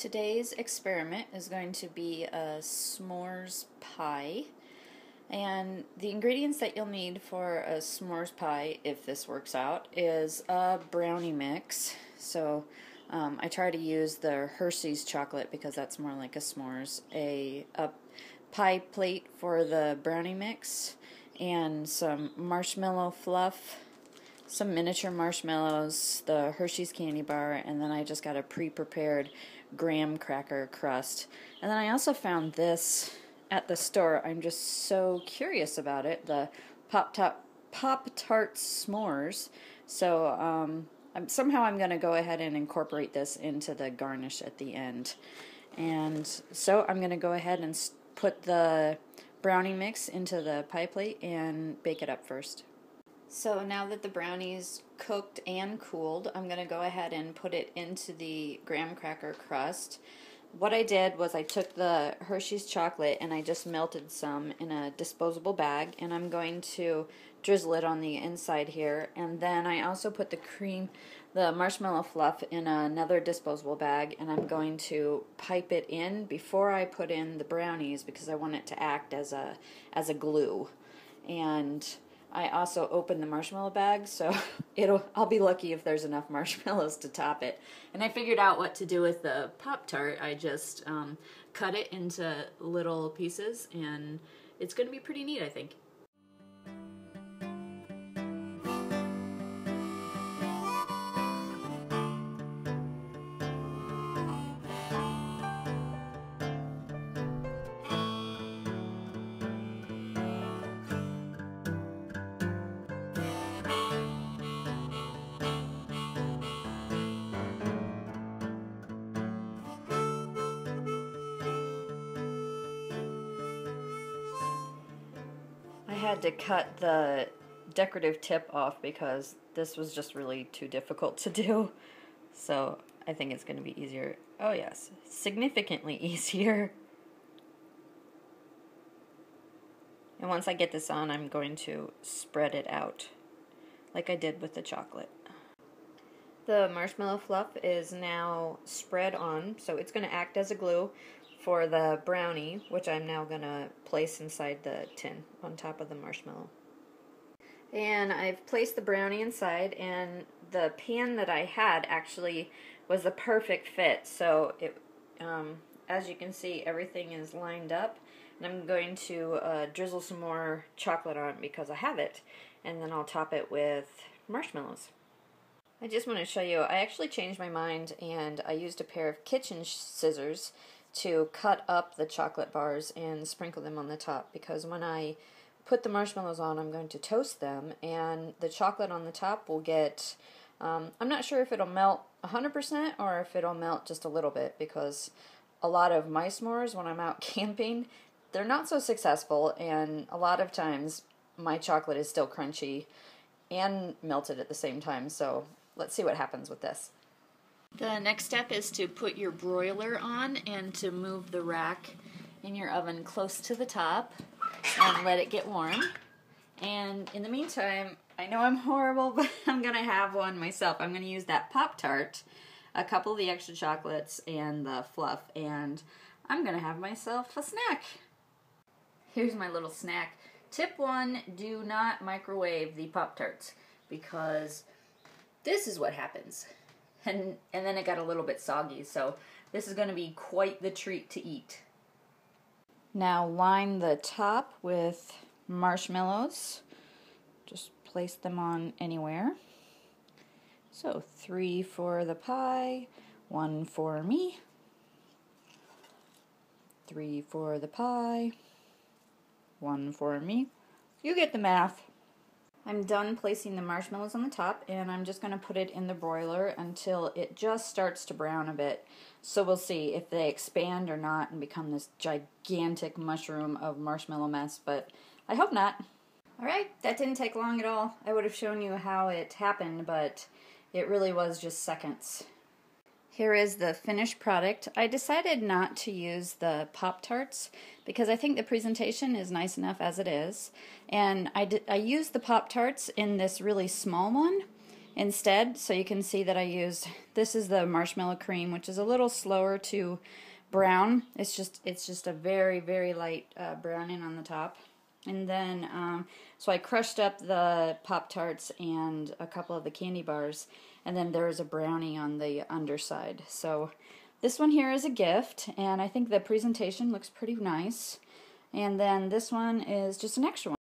Today's experiment is going to be a s'mores pie, and the ingredients that you'll need for a s'mores pie, if this works out, is a brownie mix. So I try to use the Hershey's chocolate because that's more like a s'mores, a pie plate for the brownie mix, and some marshmallow fluff, some miniature marshmallows, the Hershey's candy bar, and then I just got a pre-prepared graham cracker crust. And then I also found this at the store. I'm just so curious about it, the Pop-Tart s'mores. So somehow I'm going to go ahead and incorporate this into the garnish at the end. And so I'm going to go ahead and put the brownie mix into the pie plate and bake it up first. So now that the brownie's cooked and cooled, I'm going to go ahead and put it into the graham cracker crust. What I did was I took the Hershey's chocolate and I just melted some in a disposable bag, and I'm going to drizzle it on the inside here. And then I also put the marshmallow fluff in another disposable bag, and I'm going to pipe it in before I put in the brownies because I want it to act as a glue. And I also opened the marshmallow bag, so I'll be lucky if there's enough marshmallows to top it. And I figured out what to do with the Pop-Tart. I just cut it into little pieces, and it's going to be pretty neat, I think. I had to cut the decorative tip off because this was just really too difficult to do. So I think it's going to be easier. Oh yes, significantly easier. And once I get this on, I'm going to spread it out like I did with the chocolate. The marshmallow fluff is now spread on, so it's going to act as a glue for the brownie, which I'm now going to place inside the tin on top of the marshmallow. And I've placed the brownie inside, and the pan that I had actually was the perfect fit. So as you can see, everything is lined up, and I'm going to drizzle some more chocolate on because I have it, and then I'll top it with marshmallows. I just want to show you, I actually changed my mind, and I used a pair of kitchen scissors to cut up the chocolate bars and sprinkle them on the top, because when I put the marshmallows on, I'm going to toast them, and the chocolate on the top will get, I'm not sure if it'll melt 100% or if it'll melt just a little bit, because a lot of my s'mores when I'm out camping, they're not so successful, and a lot of times my chocolate is still crunchy and melted at the same time. So let's see what happens with this. The next step is to put your broiler on and to move the rack in your oven close to the top and let it get warm. And in the meantime, I know I'm horrible, but I'm going to have one myself. I'm going to use that Pop-Tart, a couple of the extra chocolates, and the fluff, and I'm going to have myself a snack. Here's my little snack. Tip 1, do not microwave the Pop-Tarts, because this is what happens. And then it got a little bit soggy, so this is going to be quite the treat to eat. Now line the top with marshmallows. Just place them on anywhere. So 3 for the pie, 1 for me. 3 for the pie, 1 for me. You get the math. I'm done placing the marshmallows on the top, and I'm just going to put it in the broiler until it just starts to brown a bit. So we'll see if they expand or not and become this gigantic mushroom of marshmallow mess, but I hope not. Alright, that didn't take long at all. I would have shown you how it happened, but it really was just seconds. Here is the finished product. I decided not to use the Pop-Tarts because I think the presentation is nice enough as it is. And I used the Pop-Tarts in this really small one instead, so you can see that I used, this is the marshmallow cream, which is a little slower to brown. It's just a very, very light browning on the top. And then, so I crushed up the Pop-Tarts and a couple of the candy bars, and then there is a brownie on the underside. So this one here is a gift, and I think the presentation looks pretty nice. And then this one is just an extra one.